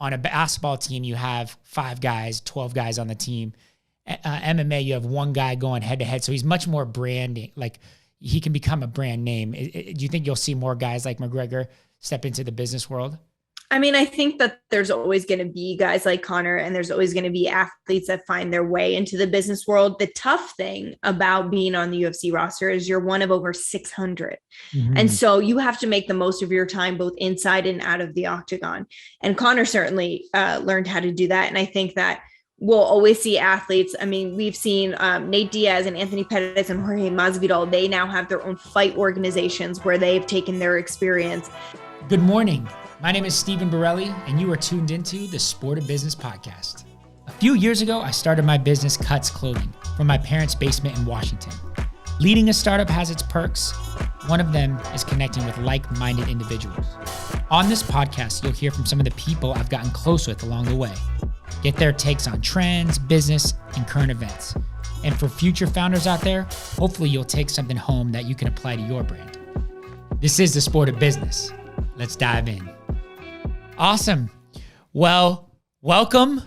on a basketball team, you have 5 guys, 12 guys on the team. MMA, you have one guy going head to head. So he's much more branding. Like he can become a brand name. Do you think you'll see more guys like Mcgregor step into the business world? I mean, I think that there's always going to be guys like Conor, and there's always going to be athletes that find their way into the business world. The tough thing about being on the UFC roster is you're one of over 600. Mm-hmm. And so you have to make the most of your time, both inside and out of the octagon. And Conor certainly learned how to do that. And I think that we'll always see athletes. I mean, we've seen Nate Diaz and Anthony Pettis and Jorge Masvidal. They now have their own fight organizations where they've taken their experience. Good morning. My name is Stephen Borelli, and you are tuned into the Sport of Business podcast. A few years ago, I started my business, Cuts Clothing, from my parents' basement in Washington. Leading a startup has its perks. One of them is connecting with like-minded individuals. On this podcast, you'll hear from some of the people I've gotten close with along the way. Get their takes on trends, business, and current events. And for future founders out there, hopefully you'll take something home that you can apply to your brand. This is the Sport of Business. Let's dive in. Awesome. Well, welcome.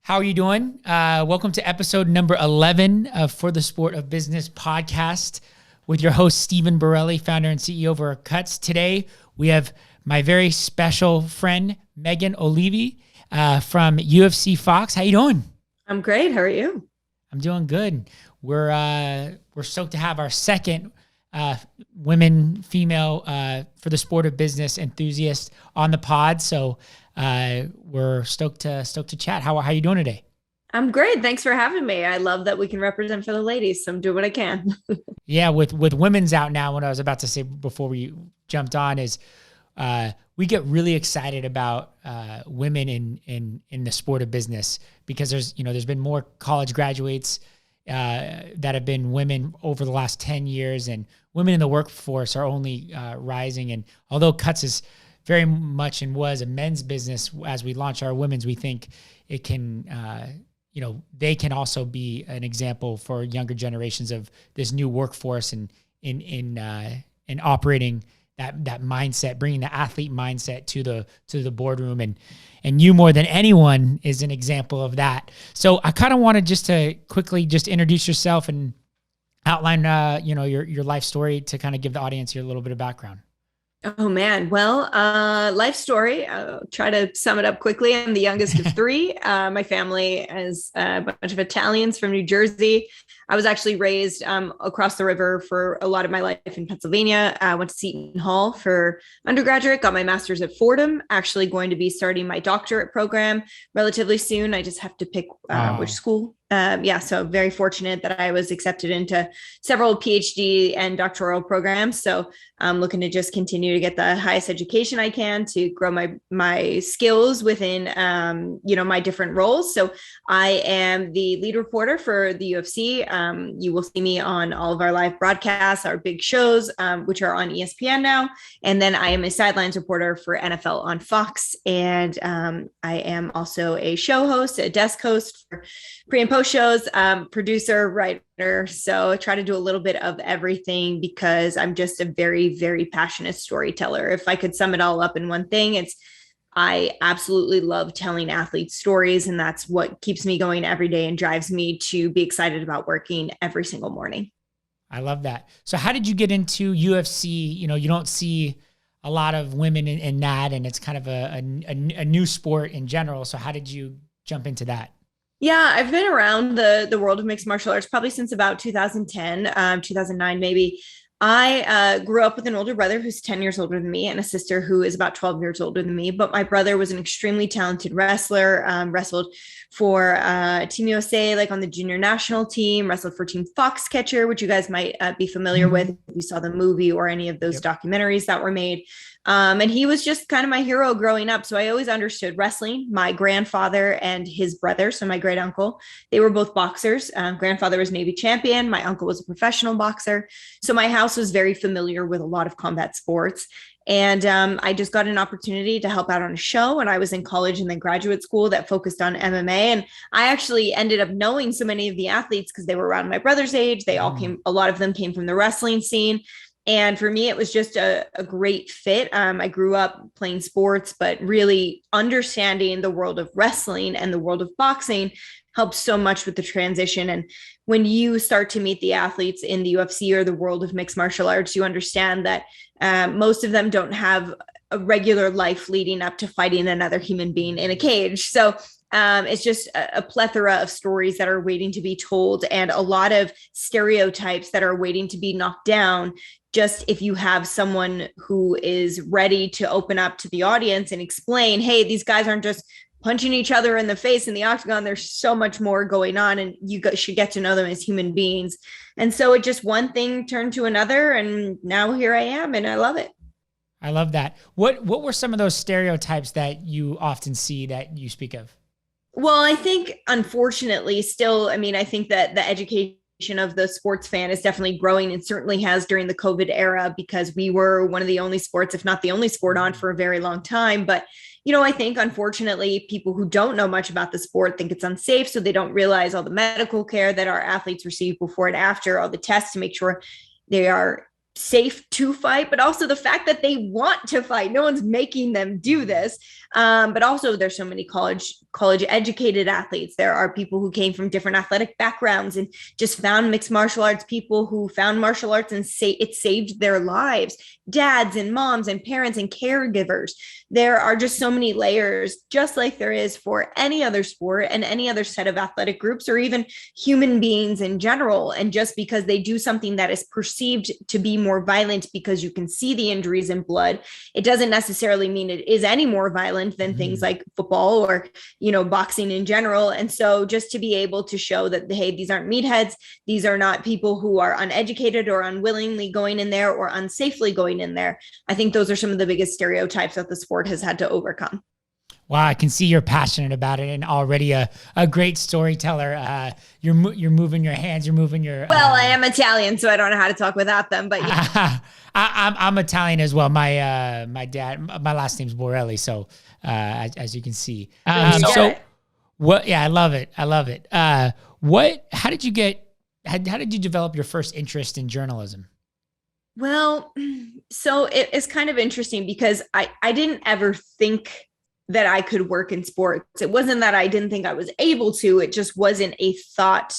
How are you doing? Welcome to episode number 11 of For the Sport of Business podcast with your host, Stephen Borelli, founder and CEO of Cuts. Today, we have my very special friend, Megan Olivi from UFC Fox. How you doing? I'm great. How are you? I'm doing good. We're stoked to have our second female for the Sport of Business enthusiast on the pod. So we're stoked to chat. How are you doing today? I'm great. Thanks for having me. I love that we can represent for the ladies. So I'm doing what I can. Yeah, with women's out now, what I was about to say before we jumped on is we get really excited about women in the sport of business because there's been more college graduates that have been women over the last 10 years, and women in the workforce are only rising. And although Cuts is very much and was a men's business, as we launch our women's, we think it can, they can also be an example for younger generations of this new workforce and in operating that mindset, bringing the athlete mindset to the boardroom, and you more than anyone is an example of that. So I kind of wanted just to quickly just introduce yourself and outline your life story to kind of give the audience here a little bit of background. Oh man. Well, life story. I'll try to sum it up quickly. I'm the youngest of 3. My family is a bunch of Italians from New Jersey. I was actually raised across the river for a lot of my life in Pennsylvania. I went to Seton Hall for undergraduate, got my master's at Fordham, actually going to be starting my doctorate program relatively soon. I just have to pick which school. So very fortunate that I was accepted into several PhD and doctoral programs. So I'm looking to just continue to get the highest education I can to grow my skills within, my different roles. So I am the lead reporter for the UFC. You will see me on all of our live broadcasts, our big shows, which are on ESPN now. And then I am a sidelines reporter for NFL on Fox. And I am also a show host, a desk host for pre and post shows, producer, writer. So I try to do a little bit of everything because I'm just a very, very passionate storyteller. If I could sum it all up in one thing, I absolutely love telling athletes stories, and that's what keeps me going every day and drives me to be excited about working every single morning. I love that. So how did you get into UFC? You don't see a lot of women in that, and it's kind of a new sport in general. So how did you jump into that? Yeah, I've been around the world of mixed martial arts probably since about 2010, 2009, maybe. I grew up with an older brother who's 10 years older than me and a sister who is about 12 years older than me. But my brother was an extremely talented wrestler, wrestled for Team USA, like on the junior national team, wrestled for Team Foxcatcher, which you guys might be familiar with if you saw the movie or any of those documentaries that were made. And he was just kind of my hero growing up. So I always understood wrestling. My grandfather and his brother, so my great uncle, they were both boxers. Grandfather was Navy champion. My uncle was a professional boxer. So my house was very familiar with a lot of combat sports. And I just got an opportunity to help out on a show when I was in college and then graduate school that focused on MMA. And I actually ended up knowing so many of the athletes because they were around my brother's age. They all came, a lot of them came from the wrestling scene. And for me, it was just a great fit. I grew up playing sports, but really understanding the world of wrestling and the world of boxing helped so much with the transition. And when you start to meet the athletes in the UFC or the world of mixed martial arts, you understand that most of them don't have a regular life leading up to fighting another human being in a cage. So it's just a plethora of stories that are waiting to be told, and a lot of stereotypes that are waiting to be knocked down. Just if you have someone who is ready to open up to the audience and explain, hey, these guys aren't just punching each other in the face in the octagon. There's so much more going on, and you should get to know them as human beings. And so it just one thing turned to another, and now here I am, and I love it. I love that. What were some of those stereotypes that you often see that you speak of? Well, I think unfortunately still, I mean, I think that the education of the sports fan is definitely growing, and certainly has during the COVID era, because we were one of the only sports, if not the only sport, on for a very long time. But, I think unfortunately people who don't know much about the sport think it's unsafe. So they don't realize all the medical care that our athletes receive before and after, all the tests to make sure they are safe to fight, but also the fact that they want to fight. No one's making them do this. But also there's so many college educated athletes. There are people who came from different athletic backgrounds and just found mixed martial arts, people who found martial arts and say it saved their lives, dads and moms and parents and caregivers. There are just so many layers, just like there is for any other sport and any other set of athletic groups, or even human beings in general. And just because they do something that is perceived to be more violent because you can see the injuries in blood, it doesn't necessarily mean it is any more violent than things like football or, boxing in general. And so just to be able to show that, hey, these aren't meatheads. These are not people who are uneducated or unwillingly going in there or unsafely going in there. I think those are some of the biggest stereotypes that the sport has had to overcome. Wow, I can see you're passionate about it, and already a great storyteller. You're moving your hands, you're moving your. Well, I am Italian, so I don't know how to talk without them. But yeah. I'm Italian as well. My dad, my last name's Borelli, so as you can see. So what? Yeah, I love it. I love it. How did you develop your first interest in journalism? Well, so it's kind of interesting because I didn't ever think that I could work in sports. It wasn't that I didn't think I was able to, it just wasn't a thought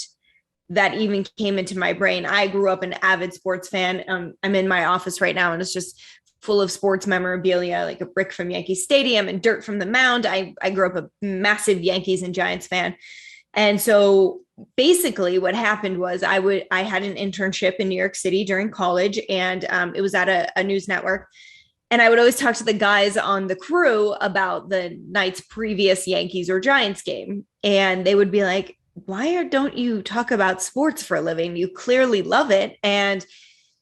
that even came into my brain. I grew up an avid sports fan. I'm in my office right now, and it's just full of sports memorabilia, like a brick from Yankee Stadium and dirt from the mound. I grew up a massive Yankees and Giants fan. And so basically what happened was I had an internship in New York City during college, and it was at a news network. And I would always talk to the guys on the crew about the night's previous Yankees or Giants game. And they would be like, why don't you talk about sports for a living? You clearly love it. And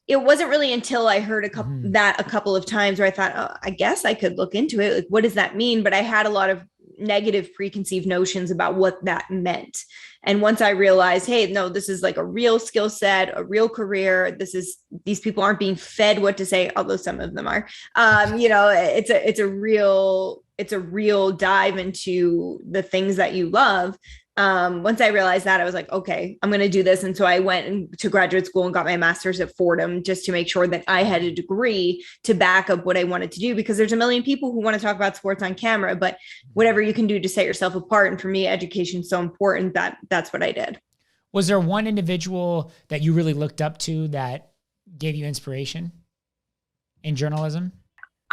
it wasn't really until I heard a couple of times where I thought, oh, I guess I could look into it. Like, what does that mean? But I had a lot of negative preconceived notions about what that meant. And once I realized, hey, no, this is like a real skill set, a real career. These people aren't being fed what to say, although some of them are. It's a real dive into the things that you love. Once I realized that, I was like, okay, I'm going to do this. And so I went to graduate school and got my master's at Fordham just to make sure that I had a degree to back up what I wanted to do, because there's a million people who want to talk about sports on camera, but whatever you can do to set yourself apart. And for me, education is so important that that's what I did. Was there one individual that you really looked up to that gave you inspiration in journalism?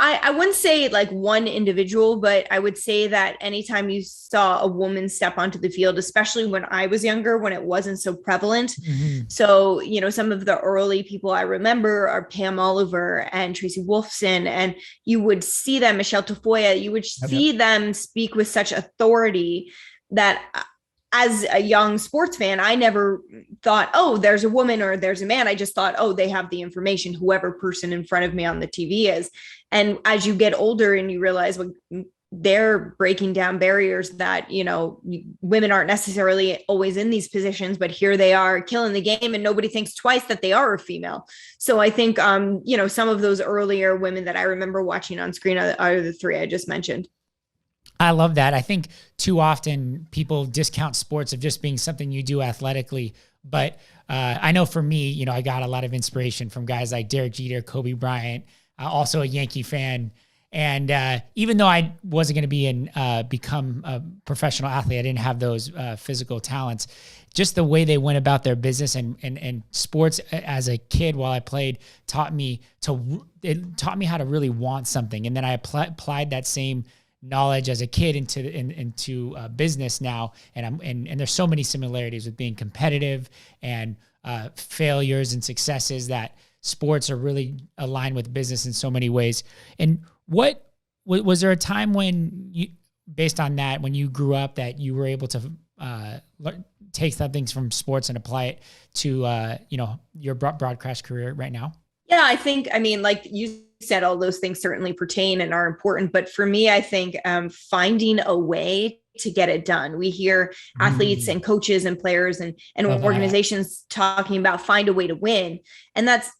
I wouldn't say like one individual, but I would say that anytime you saw a woman step onto the field, especially when I was younger, when it wasn't so prevalent. Mm-hmm. So, some of the early people I remember are Pam Oliver and Tracy Wolfson, and you would see them, Michelle Tafoya, you would see them speak with such authority that as a young sports fan, I never thought, oh, there's a woman or there's a man. I just thought, oh, they have the information, whoever person in front of me on the TV is. And as you get older and you realize they're breaking down barriers that, women aren't necessarily always in these positions, but here they are killing the game, and nobody thinks twice that they are a female. So I think, some of those earlier women that I remember watching on screen are the three I just mentioned. I love that. I think too often people discount sports of just being something you do athletically. But I know for me, you know, I got a lot of inspiration from guys like Derek Jeter, Kobe Bryant, also a Yankee fan. And even though I wasn't going to become a professional athlete, I didn't have those physical talents. Just the way they went about their business and sports as a kid while I played taught me how to really want something. And then I applied that same knowledge as a kid into business now. And there's so many similarities with being competitive and failures and successes that sports are really aligned with business in so many ways. And what was there a time when you, based on that, when you grew up, that you were able to take some things from sports and apply it to your broadcast career right now? Yeah, I mean, like you said, all those things certainly pertain and are important. But for me, I think finding a way to get it done. We hear athletes and coaches and players and organizations talking about find a way to win. And that's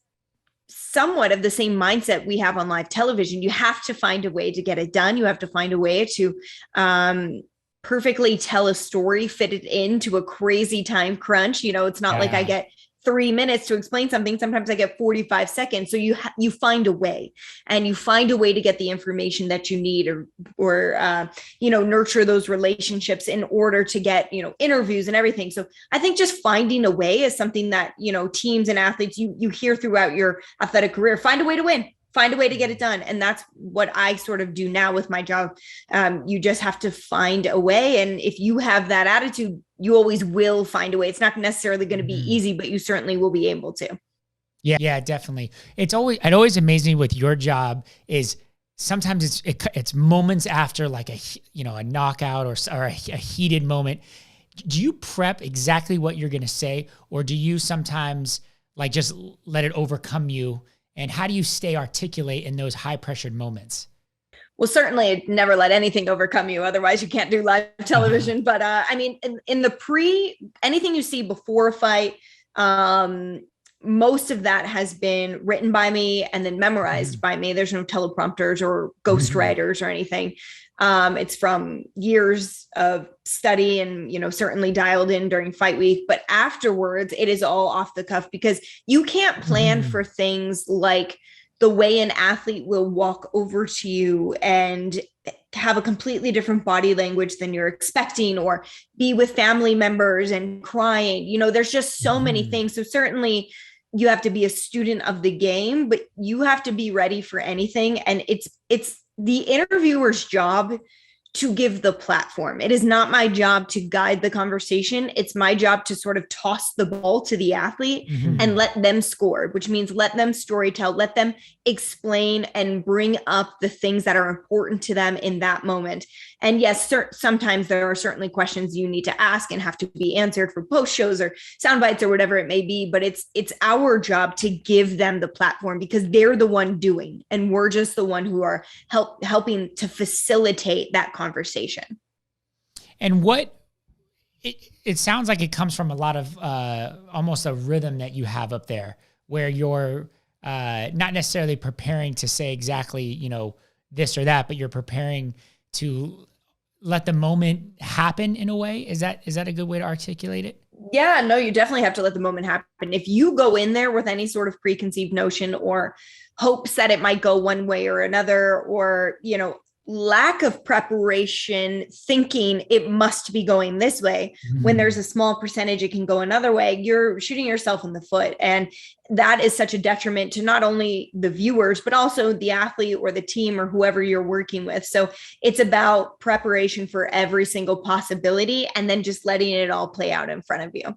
somewhat of the same mindset we have on live television. You have to find a way to get it done. You have to find a way to perfectly tell a story, fit it into a crazy time crunch. You know, it's not like I get 3 minutes to explain something. Sometimes I get 45 seconds. So you find a way, and you find a way to get the information that you need, or nurture those relationships in order to get, interviews and everything. So I think just finding a way is something that, teams and athletes, you hear throughout your athletic career. Find a way to win. Find a way to get it done. And that's what I sort of do now with my job. You just have to find a way. And if you have that attitude, you always will find a way. It's not necessarily going to be easy, but you certainly will be able to. Yeah, definitely. It always amazes me with your job is sometimes it's moments after like a knockout or a heated moment. Do you prep exactly what you're going to say, or do you sometimes like just let it overcome you? And how do you stay articulate in those high pressured moments? Well, certainly never let anything overcome you. Otherwise you can't do live television. But I mean, in the anything you see before a fight, most of that has been written by me and then memorized by me. There's no teleprompters or ghostwriters or anything. It's from years of study and, certainly dialed in during fight week, but afterwards it is all off the cuff, because you can't plan for things like the way an athlete will walk over to you and have a completely different body language than you're expecting, or be with family members and crying. There's just so many things. So certainly you have to be a student of the game, but you have to be ready for anything. And it's the interviewer's job to give the platform. It is not my job to guide the conversation. It's my job to sort of toss the ball to the athlete and let them score, which means let them storytell, let them explain and bring up the things that are important to them in that moment. And yes, sometimes there are certainly questions you need to ask and have to be answered for post shows or sound bites or whatever it may be, but it's our job to give them the platform, because they're the one doing, and we're just the one who are helping to facilitate that conversation. And it sounds like it comes from a lot of almost a rhythm that you have up there, where you're not necessarily preparing to say exactly, this or that, but you're preparing to let the moment happen in a way. Is that a good way to articulate it? Yeah, no, you definitely have to let the moment happen. If you go in there with any sort of preconceived notion or hopes that it might go one way or another, or, lack of preparation, thinking it must be going this way, when there's a small percentage it can go another way, you're shooting yourself in the foot. And that is such a detriment to not only the viewers, but also the athlete or the team or whoever you're working with. So it's about preparation for every single possibility, and then just letting it all play out in front of you.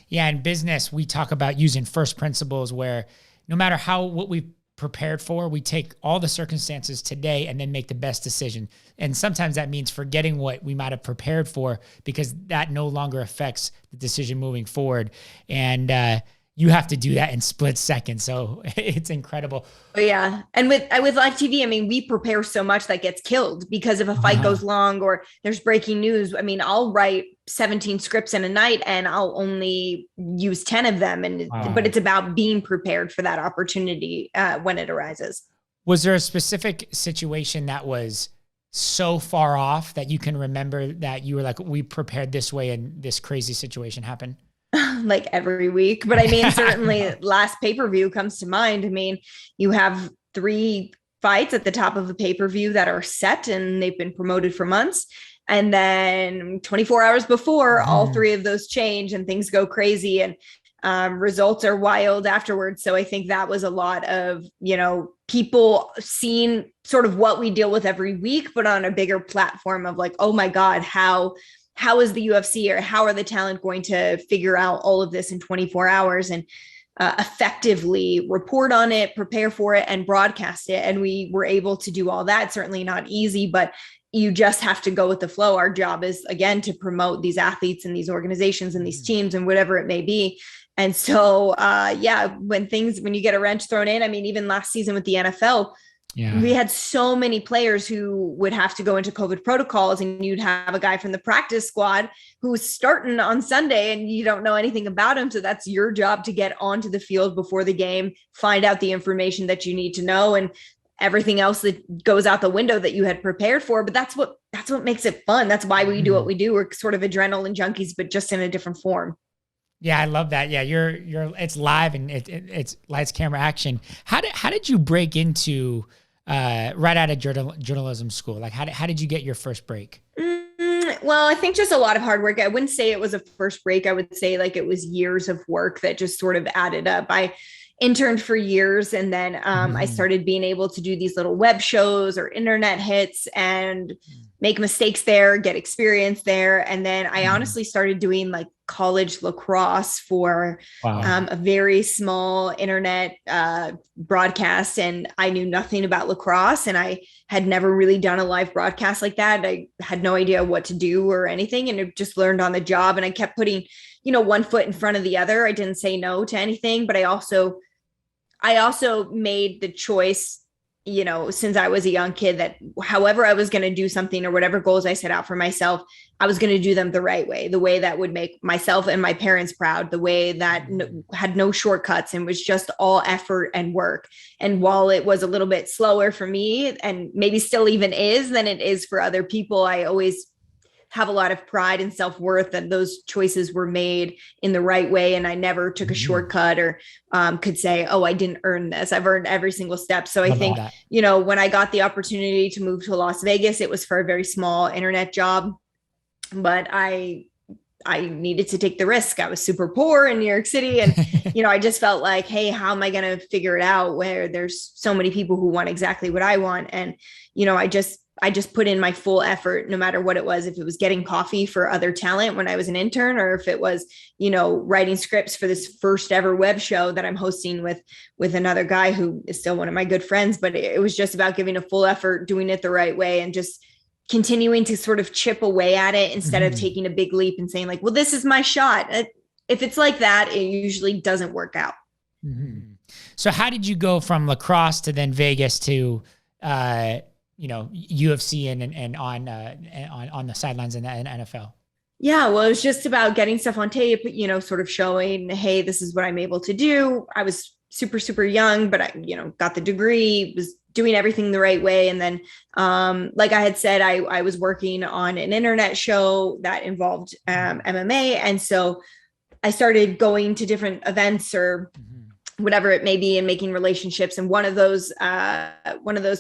Yeah. In business, we talk about using first principles, where no matter what we've prepared for, we take all the circumstances today and then make the best decision. And sometimes that means forgetting what we might have prepared for, because that no longer affects the decision moving forward. And you have to do that in split seconds. So it's incredible. Yeah. And with live TV, I mean, we prepare so much that gets killed, because if a fight goes long or there's breaking news, I mean, I'll write 17 scripts in a night and I'll only use 10 of them. But it's about being prepared for that opportunity when it arises. Was there a specific situation that was so far off that you can remember that you were like, we prepared this way and this crazy situation happened? Like every week. But I mean, certainly last pay-per-view comes to mind. I mean, you have 3 fights at the top of a pay-per-view that are set and they've been promoted for months. And then 24 hours before, all 3 of those change and things go crazy, and results are wild afterwards. So I think that was a lot of, people seeing sort of what we deal with every week, but on a bigger platform of like, oh my God, how is the UFC or how are the talent going to figure out all of this in 24 hours and effectively report on it, prepare for it, and broadcast it. And we were able to do all that. Certainly not easy, but you just have to go with the flow. Our job is, again, to promote these athletes and these organizations and these teams and whatever it may be. And so, when you get a wrench thrown in, I mean, even last season with the NFL, we had so many players who would have to go into COVID protocols, and you'd have a guy from the practice squad who's starting on Sunday and you don't know anything about him. So that's your job to get onto the field before the game, find out the information that you need to know, and everything else that goes out the window that you had prepared for. But that's what makes it fun. That's why we do what we do. We're sort of adrenaline junkies, but just in a different form. Yeah, I love that. Yeah, it's live and it's lights, camera, action. How did you break into right out of journalism school? Like how did you get your first break? Well, I think just a lot of hard work. I wouldn't say it was a first break. I would say like it was years of work that just sort of added up. I interned for years, and then I started being able to do these little web shows or internet hits and make mistakes there, get experience there. And then I honestly started doing like college lacrosse for a very small internet broadcast. And I knew nothing about lacrosse, and I had never really done a live broadcast like that. I had no idea what to do or anything, and it just learned on the job. And I kept putting, one foot in front of the other. I didn't say no to anything, but I also made the choice, since I was a young kid, that however I was going to do something or whatever goals I set out for myself, I was going to do them the right way, the way that would make myself and my parents proud, the way that had no shortcuts and was just all effort and work. And while it was a little bit slower for me, and maybe still even is than it is for other people, I always have a lot of pride and self-worth that those choices were made in the right way. And I never took a shortcut or could say, oh, I didn't earn this. I've earned every single step. So I think, when I got the opportunity to move to Las Vegas, it was for a very small internet job, but I needed to take the risk. I was super poor in New York City. And, I just felt like, hey, how am I going to figure it out where there's so many people who want exactly what I want? And, I just put in my full effort, no matter what it was, if it was getting coffee for other talent when I was an intern, or if it was, writing scripts for this first ever web show that I'm hosting with another guy who is still one of my good friends. But it was just about giving a full effort, doing it the right way, and just continuing to sort of chip away at it instead of taking a big leap and saying like, well, this is my shot. If it's like that, it usually doesn't work out. So how did you go from lacrosse to then Vegas to, UFC and on the sidelines in the NFL? Yeah, well, it was just about getting stuff on tape, sort of showing, hey, this is what I'm able to do. I was super, super young, but I, got the degree, was doing everything the right way. And then, like I had said, I was working on an internet show that involved MMA. And so I started going to different events or whatever it may be, and making relationships. And one of those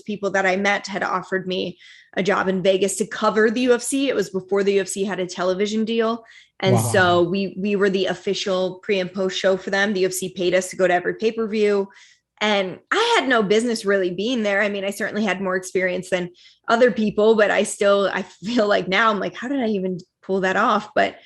people that I met had offered me a job in Vegas to cover the UFC. It was before the UFC had a television deal. And so we were the official pre and post show for them. The UFC paid us to go to every pay-per-view. And I had no business really being there. I mean, I certainly had more experience than other people, but I feel like now I'm like, how did I even pull that off? But,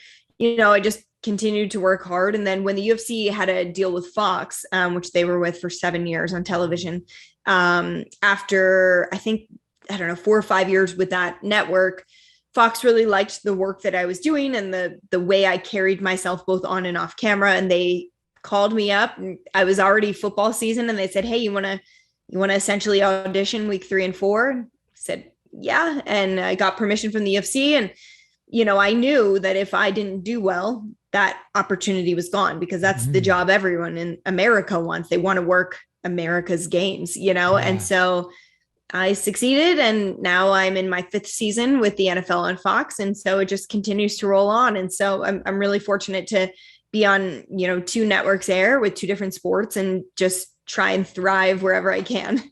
I just continued to work hard. And then when the UFC had a deal with Fox, which they were with for 7 years on television, after I think, 4 or 5 years with that network, Fox really liked the work that I was doing and the way I carried myself both on and off camera. And they called me up, and I was already football season, and they said, hey, you want to essentially audition week 3 and 4? I said, yeah. And I got permission from the UFC. And, I knew that if I didn't do well, that opportunity was gone, because that's the job everyone in America wants. They want to work America's games, And so I succeeded, and now I'm in my 5th season with the NFL on Fox. And so it just continues to roll on. And so I'm really fortunate to be on, 2 networks air with 2 different sports and just try and thrive wherever I can.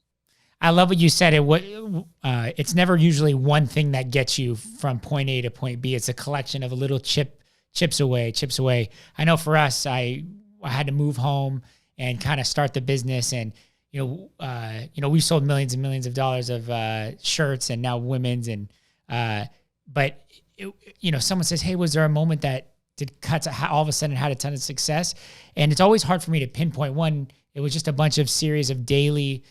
I love what you said. It's never usually one thing that gets you from point A to point B. It's a collection of a little chips away. I know for us, I had to move home and kind of start the business, and we sold millions and millions of dollars of shirts, and now women's, and but someone says, "Hey, was there a moment that did Cuts all of a sudden had a ton of success?" And it's always hard for me to pinpoint one. It was just a bunch of series of daily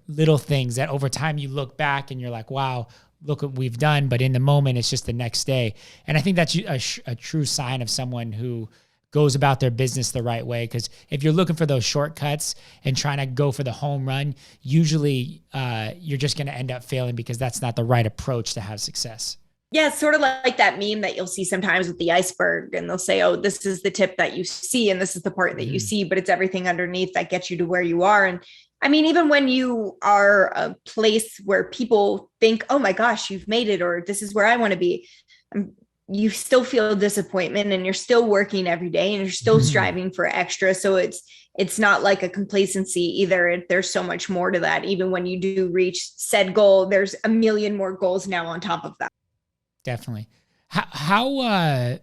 little things that over time you look back and you're like, wow, look what we've done. But in the moment, it's just the next day. And I think that's a true sign of someone who goes about their business the right way. Because if you're looking for those shortcuts and trying to go for the home run, usually you're just going to end up failing because that's not the right approach to have success. Yeah, it's sort of like that meme that you'll see sometimes with the iceberg, and they'll say, oh, this is the tip that you see, and this is the part that you see, but it's everything underneath that gets you to where you are. And I mean, even when you are a place where people think, oh my gosh, you've made it, or this is where I want to be, you still feel disappointment, and you're still working every day, and you're still striving for extra. So it's not like a complacency either. There's so much more to that. Even when you do reach said goal, there's a million more goals now on top of that. Definitely. How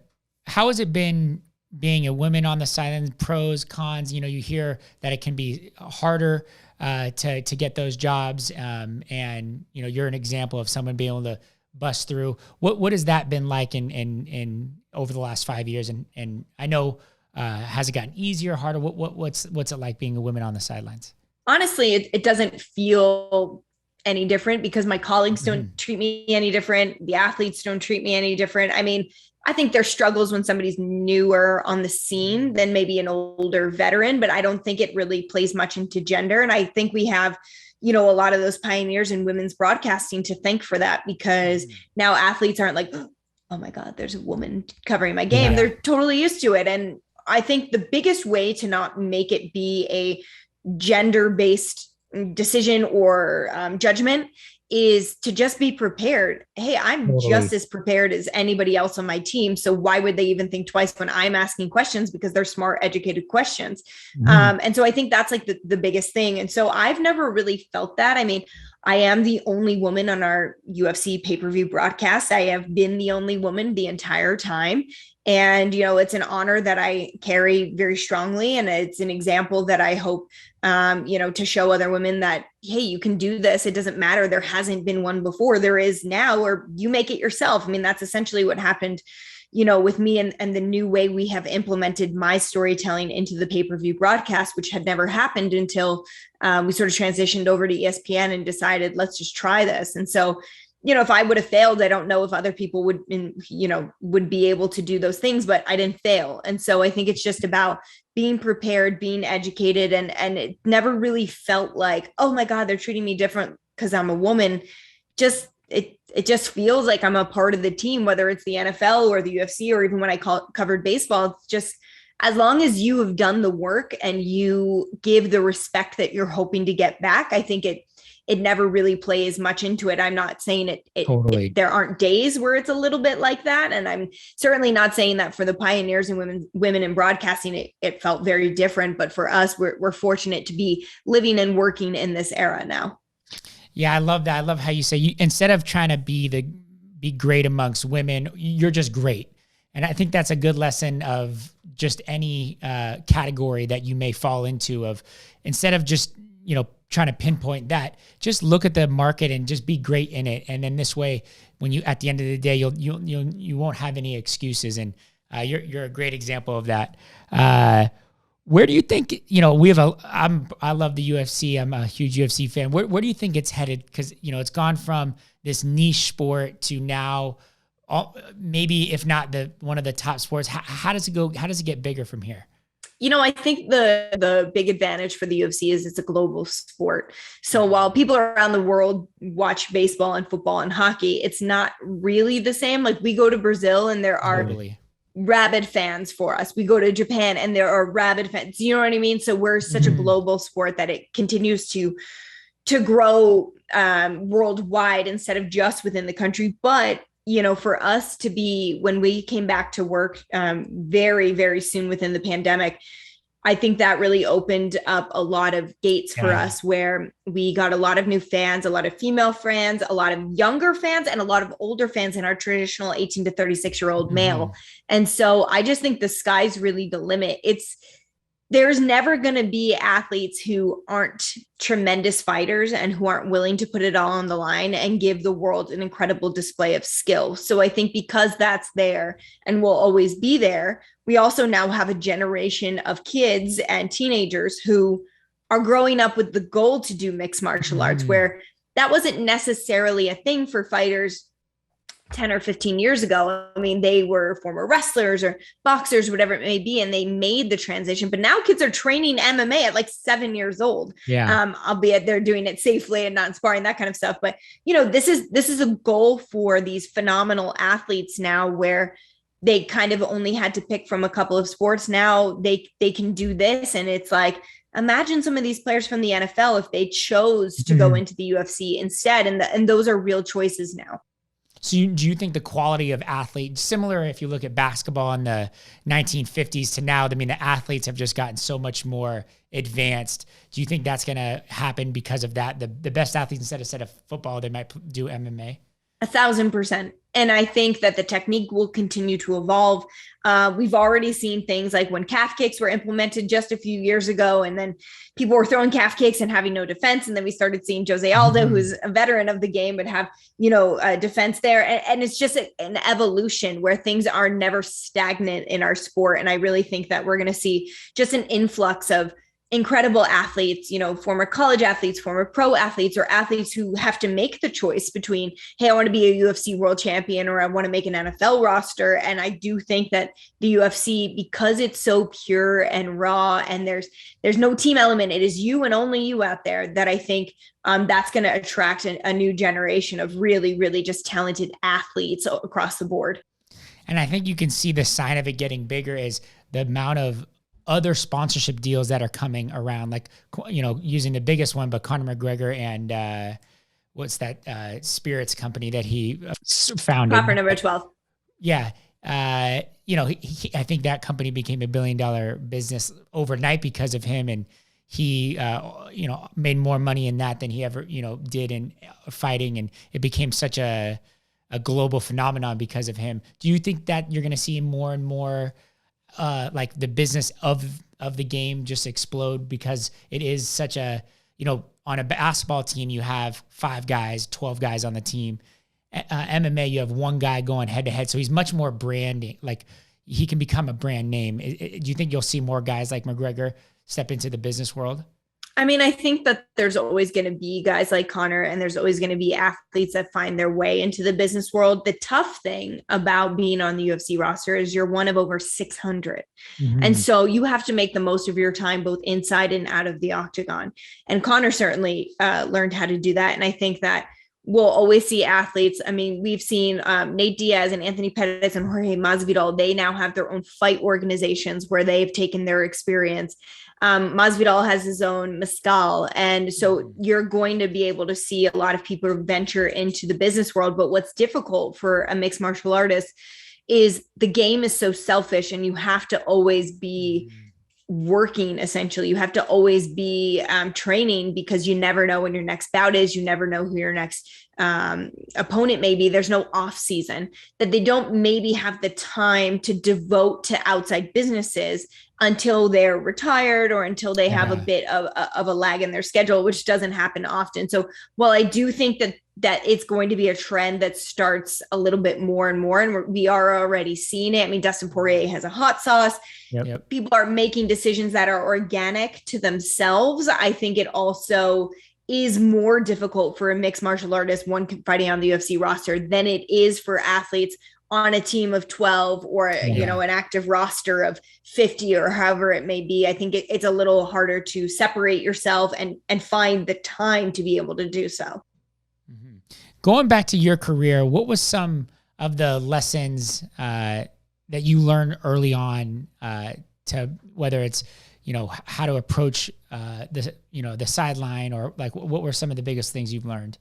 has it been being a woman on the sideline? Pros, cons. You hear that it can be harder to get those jobs, and you're an example of someone being able to bust through. What has that been like in over the last 5 years? And I know has it gotten easier, harder? What's it like being a woman on the sidelines? Honestly, it doesn't feel any different because my colleagues don't treat me any different. The athletes don't treat me any different. I mean, I think there's struggles when somebody's newer on the scene than maybe an older veteran, but I don't think it really plays much into gender. And I think we have, a lot of those pioneers in women's broadcasting to thank for that, because now athletes aren't like, oh my God, there's a woman covering my game. Yeah. They're totally used to it. And I think the biggest way to not make it be a gender-based decision or judgment is to just be prepared. Hey, I'm just as prepared as anybody else on my team. So why would they even think twice when I'm asking questions? Because they're smart, educated questions. And so I think that's like the biggest thing. And so I've never really felt that. I mean, I am the only woman on our UFC pay-per-view broadcast. I have been the only woman the entire time. And, it's an honor that I carry very strongly. And it's an example that I hope, to show other women that, hey, you can do this. It doesn't matter. There hasn't been one before. There is now, or you make it yourself. I mean, that's essentially what happened, with me and the new way we have implemented my storytelling into the pay-per-view broadcast, which had never happened until we sort of transitioned over to ESPN and decided, let's just try this. And so, if I would have failed, I don't know if other people would be able to do those things, but I didn't fail. And so I think it's just about being prepared, being educated, and it never really felt like, oh my God, they're treating me different because I'm a woman. It just feels like I'm a part of the team, whether it's the NFL or the UFC, or even when I covered baseball. It's just, as long as you have done the work and you give the respect that you're hoping to get back, I think it never really plays much into it. I'm not saying there aren't days where it's a little bit like that. And I'm certainly not saying that for the pioneers and women in broadcasting, it felt very different. But for us, we're fortunate to be living and working in this era now. Yeah, I love that. I love how you say, instead of trying to be great amongst women, you're just great. And I think that's a good lesson of just any category that you may fall into, of instead of just, trying to pinpoint that, just look at the market and just be great in it. And then this way, when you, at the end of the day, you won't have any excuses. And you're a great example of that. Where do you think, I love the UFC. I'm a huge UFC fan. Where do you think it's headed? Because, it's gone from this niche sport to now, maybe if not one of the top sports. How does it go? How does it get bigger from here? I think the big advantage for the UFC is it's a global sport. So while people around the world watch baseball and football and hockey, it's not really the same. Like, we go to Brazil and there are rabid fans for us. We go to Japan and there are rabid fans. You know what I mean? So we're such a global sport that it continues to to grow worldwide instead of just within the country. But for us to be, when we came back to work very, very soon within the pandemic, I think that really opened up a lot of gates for us, where we got a lot of new fans, a lot of female fans, a lot of younger fans, and a lot of older fans in our traditional 18 to 36-year-old male. And so I just think the sky's really the limit. There's never going to be athletes who aren't tremendous fighters and who aren't willing to put it all on the line and give the world an incredible display of skill. So I think because that's there and will always be there, we also now have a generation of kids and teenagers who are growing up with the goal to do mixed martial arts, where that wasn't necessarily a thing for fighters 10 or 15 years ago. I mean, they were former wrestlers or boxers, whatever it may be, and they made the transition. But now kids are training MMA at like 7 years old. Albeit they're doing it safely and not sparring, that kind of stuff. But this is a goal for these phenomenal athletes now, where they kind of only had to pick from a couple of sports. Now they can do this, and it's like, imagine some of these players from the NFL if they chose to go into the UFC instead, and those are real choices now. So do you think the quality of athletes, similar if you look at basketball in the 1950s to now, I mean, the athletes have just gotten so much more advanced. Do you think that's going to happen because of that? The best athletes, instead of football, they might do MMA? 1,000%. And I think that the technique will continue to evolve. We've already seen things like when calf kicks were implemented just a few years ago, and then people were throwing calf kicks and having no defense. And then we started seeing Jose Aldo, who's a veteran of the game, but have, defense there. And it's just an evolution where things are never stagnant in our sport. And I really think that we're going to see just an influx of incredible athletes, former college athletes, former pro athletes, or athletes who have to make the choice between, hey, I want to be a UFC world champion, or I want to make an NFL roster. And I do think that the UFC, because it's so pure and raw, and there's no team element, it is you and only you out there, that I think that's going to attract a new generation of really, really just talented athletes across the board. And I think you can see the sign of it getting bigger is the amount of other sponsorship deals that are coming around, like, using the biggest one, but Conor Mcgregor and what's that spirits company that he founded? Proper number 12. Yeah. I think that company became $1 billion business overnight because of him. And he, made more money in that than he ever, did in fighting. And it became such a global phenomenon because of him. Do you think that you're going to see more and more like the business of the game just explode, because it is such a, on a basketball team, you have 5 guys, 12 guys on the team. MMA, you have one guy going head to head. So he's much more branding. Like, he can become a brand name. Do you think you'll see more guys like McGregor step into the business world? I mean, I think that there's always going to be guys like Conor, and there's always going to be athletes that find their way into the business world. The tough thing about being on the UFC roster is you're one of over 600. And so you have to make the most of your time, both inside and out of the octagon. And Conor certainly learned how to do that. And I think that we'll always see athletes. I mean, we've seen Nate Diaz and Anthony Pettis and Jorge Masvidal. They now have their own fight organizations where they've taken their experience. Masvidal has his own Mescal. And so you're going to be able to see a lot of people venture into the business world. But what's difficult for a mixed martial artist is the game is so selfish, and you have to always be working. Essentially, you have to always be training, because you never know when your next bout is. You never know who your next opponent may be. There's no off season, that they don't maybe have the time to devote to outside businesses until they're retired, or until they have a bit of a lag in their schedule, which doesn't happen often. So while I do think that it's going to be a trend that starts a little bit more and more, and we are already seeing it. I mean, Dustin Poirier has a hot sauce. People are making decisions that are organic to themselves. I think it also is more difficult for a mixed martial artist, one fighting on the UFC roster, than it is for athletes on a team of 12 or, an active roster of 50 or however it may be. I think it's a little harder to separate yourself and find the time to be able to do so. Going back to your career, what was some of the lessons that you learned early on, to whether it's, how to approach the sideline, or like what were some of the biggest things you've learned?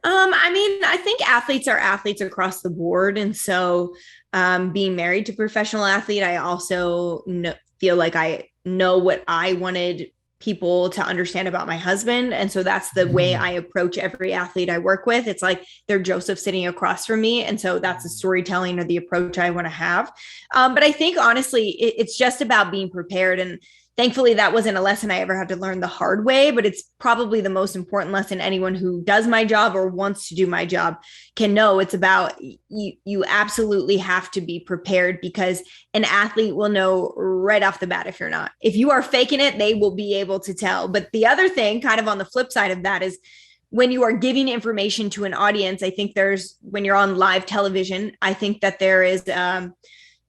I mean, I think athletes are athletes across the board. And so being married to a professional athlete, I also feel like I know what I wanted people to understand about my husband. And so that's the way I approach every athlete I work with. It's like they're Joseph sitting across from me. And so that's the storytelling or the approach I want to have. But I think honestly, it's just about being prepared. And thankfully, that wasn't a lesson I ever had to learn the hard way, but it's probably the most important lesson anyone who does my job or wants to do my job can know. It's about you absolutely have to be prepared, because an athlete will know right off the bat if you're not. If you are faking it, they will be able to tell. But the other thing, kind of on the flip side of that, is when you are giving information to an audience, I think when you're on live television, I think that there is,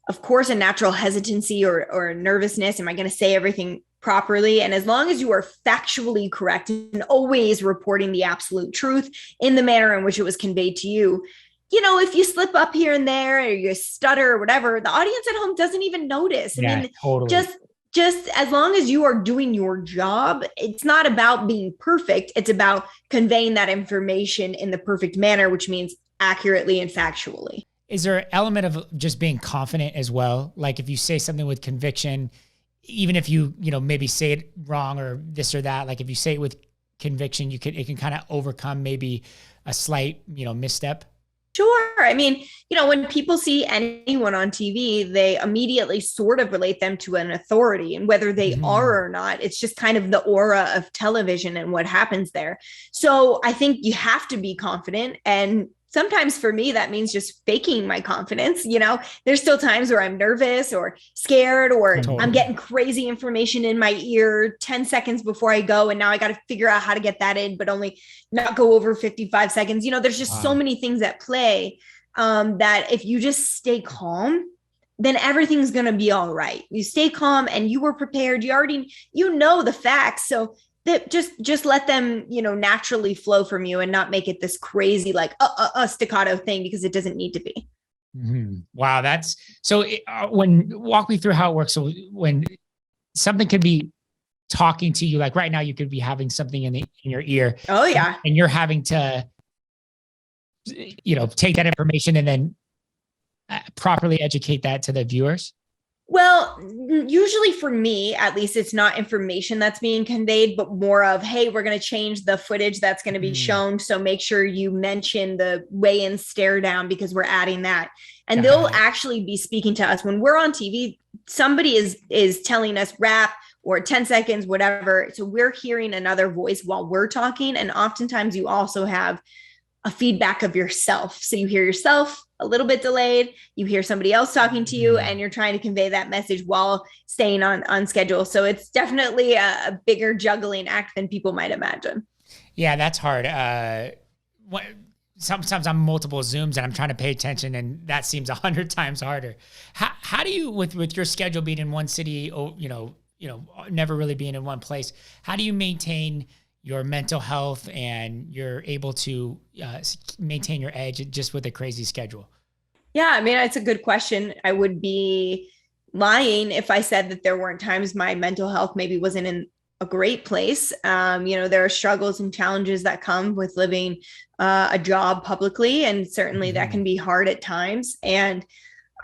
of course, a natural hesitancy or nervousness. Am I going to say everything properly? And as long as you are factually correct and always reporting the absolute truth in the manner in which it was conveyed to you, if you slip up here and there or you stutter or whatever, the audience at home doesn't even notice. Totally. Just as long as you are doing your job, it's not about being perfect. It's about conveying that information in the perfect manner, which means accurately and factually. Is there an element of just being confident as well? Like if you say something with conviction, even if you maybe say it wrong or this or that, like if you say it with conviction, it can kind of overcome maybe a slight, misstep. Sure. I mean, when people see anyone on TV, they immediately sort of relate them to an authority, and whether they are or not, it's just kind of the aura of television and what happens there. So I think you have to be confident, and sometimes for me, that means just faking my confidence. There's still times where I'm nervous or scared, or totally. I'm getting crazy information in my ear 10 seconds before I go. And now I got to figure out how to get that in, but only not go over 55 seconds. There's just so many things at play that if you just stay calm, then everything's going to be all right. You stay calm and you were prepared. You already, the facts. So that just let them, naturally flow from you and not make it this crazy, like a staccato thing, because it doesn't need to be. Mm-hmm. Wow. That's so walk me through how it works. So when something could be talking to you, like right now, you could be having something in your ear. Oh yeah. And you're having to, take that information and then properly educate that to the viewers. Well, usually for me, at least, it's not information that's being conveyed, but more of, hey, we're going to change the footage that's going to be shown. So make sure you mention the weigh-in stare down, because we're adding that. And they'll actually be speaking to us when we're on TV. Somebody is telling us rap or 10 seconds, whatever. So we're hearing another voice while we're talking. And oftentimes you also have a feedback of yourself. So you hear yourself a little bit delayed, you hear somebody else talking to you, and you're trying to convey that message while staying on schedule. So it's definitely a bigger juggling act than people might imagine. Yeah, that's hard. Sometimes I'm multiple Zooms and I'm trying to pay attention, and that seems 100 times harder. How do you, with your schedule being in one city, never really being in one place, how do you maintain your mental health and you're able to maintain your edge just with a crazy schedule? Yeah, I mean, it's a good question. I would be lying if I said that there weren't times my mental health maybe wasn't in a great place. There are struggles and challenges that come with living a job publicly, and certainly that can be hard at times. And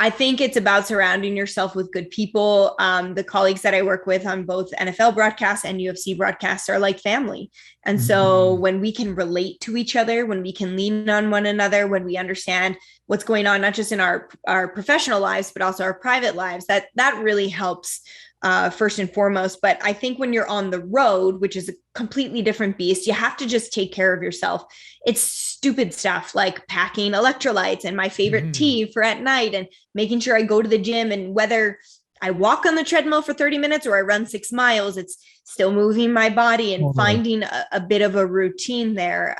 I think it's about surrounding yourself with good people. The colleagues that I work with on both NFL broadcasts and UFC broadcasts are like family. And so when we can relate to each other, when we can lean on one another, when we understand what's going on, not just in our professional lives, but also our private lives, that really helps first and foremost. But I think when you're on the road, which is a completely different beast, you have to just take care of yourself. It's stupid stuff like packing electrolytes and my favorite tea for at night, and making sure I go to the gym, and whether I walk on the treadmill for 30 minutes or I run 6 miles, it's still moving my body and finding a bit of a routine there.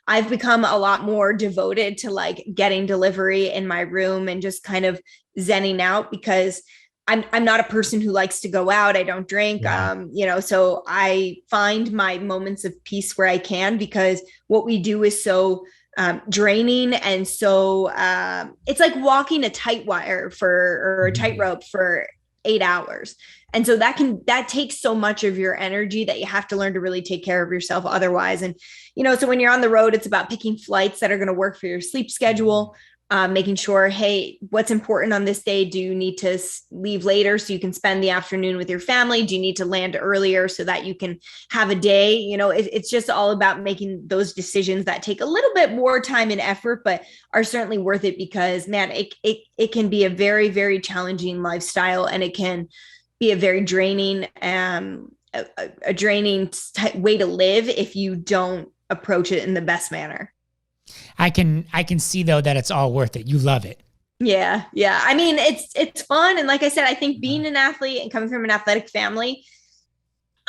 I've become a lot more devoted to like getting delivery in my room and just kind of zenning out, because I'm not a person who likes to go out. I don't drink, so I find my moments of peace where I can, because what we do is so draining. And so it's like walking a tight wire or a tightrope for 8 hours. And so that takes so much of your energy that you have to learn to really take care of yourself otherwise. And, so when you're on the road, it's about picking flights that are going to work for your sleep schedule, making sure, hey, what's important on this day? Do you need to leave later so you can spend the afternoon with your family? Do you need to land earlier so that you can have a day? It's just all about making those decisions that take a little bit more time and effort, but are certainly worth it because, man, it can be a very, very challenging lifestyle, and it can be a very draining, a draining way to live if you don't approach it in the best manner. I can see though that it's all worth it. You love it. Yeah. I mean, it's fun. And like I said, I think being an athlete and coming from an athletic family,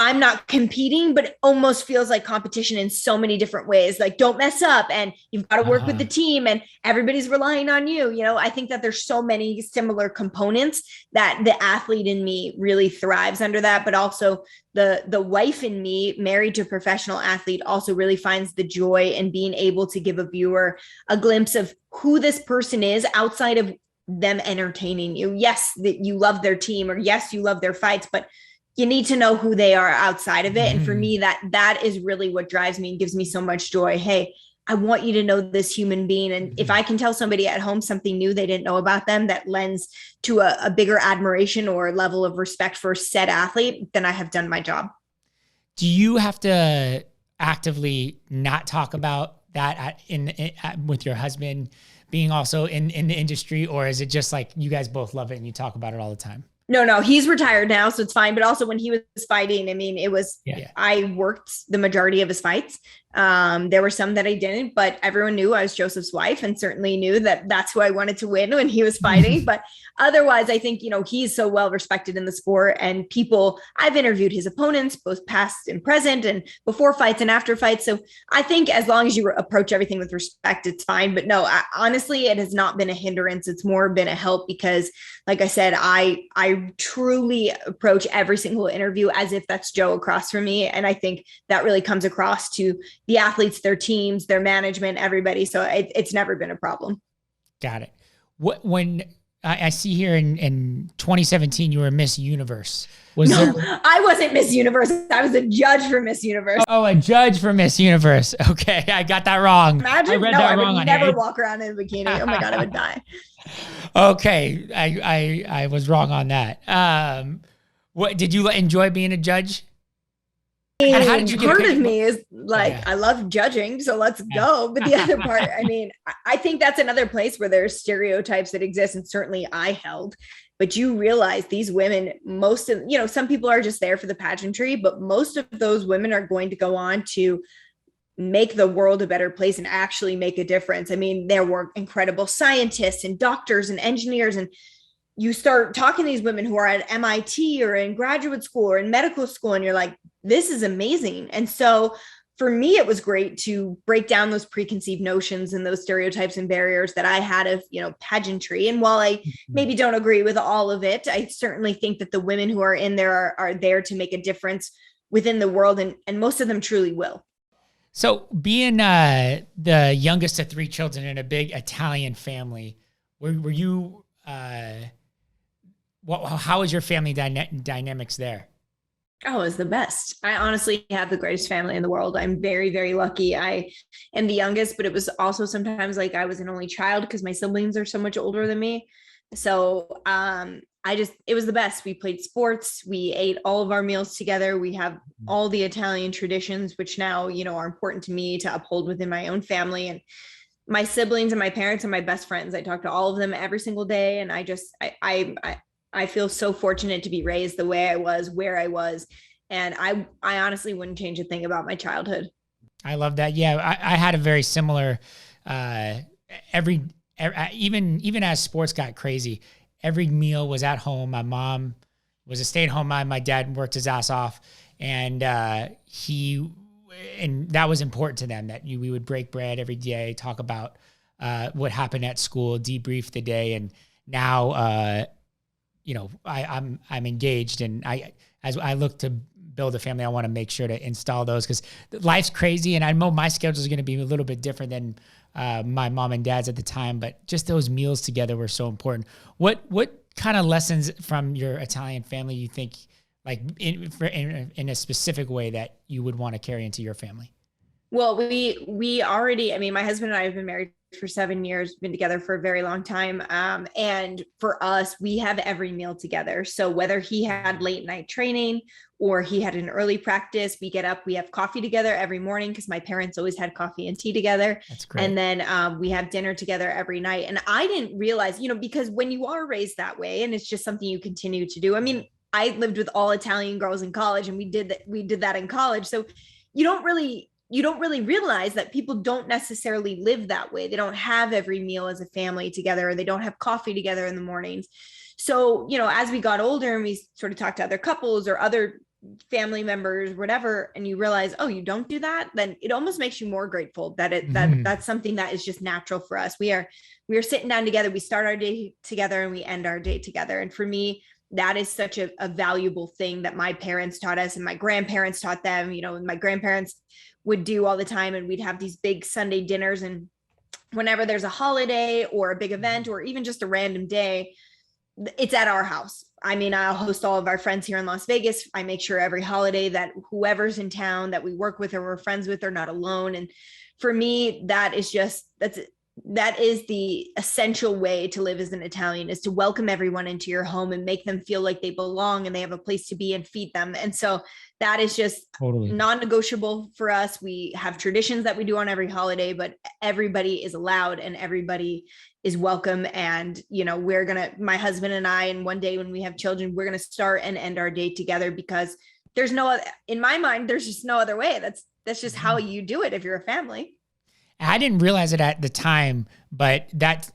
I'm not competing, but it almost feels like competition in so many different ways. Like, don't mess up, and you've got to work with the team, and everybody's relying on you. I think that there's so many similar components that the athlete in me really thrives under that. But also the wife in me, married to a professional athlete, also really finds the joy in being able to give a viewer a glimpse of who this person is outside of them entertaining you. Yes, that you love their team, or yes, you love their fights, but you need to know who they are outside of it. And for me, that is really what drives me and gives me so much joy. Hey, I want you to know this human being. And if I can tell somebody at home something new they didn't know about them that lends to a bigger admiration or level of respect for said athlete, then I have done my job. Do you have to actively not talk about that with your husband being also in the industry, or is it just like you guys both love it and you talk about it all the time? No, he's retired now, so it's fine. But also when he was fighting, I mean, it was, I worked the majority of his fights. There were some that I didn't, but everyone knew I was Joseph's wife and certainly knew that that's who I wanted to win when he was fighting. But otherwise, I think, he's so well respected in the sport, and I've interviewed his opponents, both past and present, and before fights and after fights. So I think as long as you approach everything with respect, it's fine. But no, honestly, it has not been a hindrance. It's more been a help because, like I said, I truly approach every single interview as if that's Joe across from me. And I think that really comes across to the athletes, their teams, their management, everybody. So it's never been a problem. Got it. When I see here in 2017, you were Miss Universe. I wasn't Miss Universe. I was a judge for Miss Universe. Oh, a judge for Miss Universe. Okay, I got that wrong. Imagine, I would never walk around in a bikini. Oh my God, I would die. Okay, I was wrong on that. What did you enjoy being a judge? And how did you part of me is like, I love judging, so let's go. But the other part, I mean, I think that's another place where there's stereotypes that exist, and certainly I held. But you realize these women, most of, some people are just there for the pageantry, but most of those women are going to go on to make the world a better place and actually make a difference. I mean, there were incredible scientists and doctors and engineers, and you start talking to these women who are at MIT or in graduate school or in medical school, and you're like, this is amazing. And so for me, it was great to break down those preconceived notions and those stereotypes and barriers that I had of, pageantry. And while I maybe don't agree with all of it, I certainly think that the women who are in there are there to make a difference within the world. And most of them truly will. So being the youngest of 3 children in a big Italian family, were you, how was your family dynamics there? Oh, it's the best. I honestly have the greatest family in the world. I'm very, very lucky. I am the youngest, but it was also sometimes like I was an only child because my siblings are so much older than me. So it was the best. We played sports. We ate all of our meals together. We have all the Italian traditions, which now, are important to me to uphold within my own family. And my siblings and my parents are my best friends. I talk to all of them every single day. And I feel so fortunate to be raised the way I was, where I was. And I honestly wouldn't change a thing about my childhood. I love that. Yeah. I had a very similar, even as sports got crazy, every meal was at home. My mom was a stay-at-home mom. My dad worked his ass off, and that was important to them that we would break bread every day, talk about what happened at school, debrief the day. And now, I'm engaged, and as I look to build a family, I want to make sure to install those because life's crazy, and I know my schedule is going to be a little bit different than my mom and dad's at the time. But just those meals together were so important. What kind of lessons from your Italian family you think like in a specific way that you would want to carry into your family? Well, we already, I mean, my husband and I have been married for 7 years, been together for a very long time. And for us, we have every meal together. So whether he had late night training or he had an early practice, we get up, we have coffee together every morning because my parents always had coffee and tea together. That's great. And then we have dinner together every night. And I didn't realize, because when you are raised that way, and it's just something you continue to do. I mean, I lived with all Italian girls in college, and we did that in college. So you don't really realize that people don't necessarily live that way. They don't have every meal as a family together, or they don't have coffee together in the mornings. So, as we got older and we sort of talked to other couples or other family members, whatever, and you realize, oh, you don't do that, then it almost makes you more grateful that that's something that is just natural for us. We are sitting down together, we start our day together and we end our day together. And for me, that is such a valuable thing that my parents taught us and my grandparents taught them. My grandparents would do all the time, and we'd have these big Sunday dinners. And whenever there's a holiday or a big event or even just a random day, it's at our house. I mean, I'll host all of our friends here in Las Vegas. I make sure every holiday that whoever's in town that we work with or we're friends with are not alone. And for me, that is the essential way to live as an Italian, is to welcome everyone into your home and make them feel like they belong and they have a place to be and feed them. And so that is just totally non-negotiable for us. We have traditions that we do on every holiday, but everybody is allowed and everybody is welcome. And, my husband and I, and one day when we have children, we're going to start and end our day together, because in my mind, there's just no other way. That's just how you do it if you're a family. I didn't realize it at the time, but that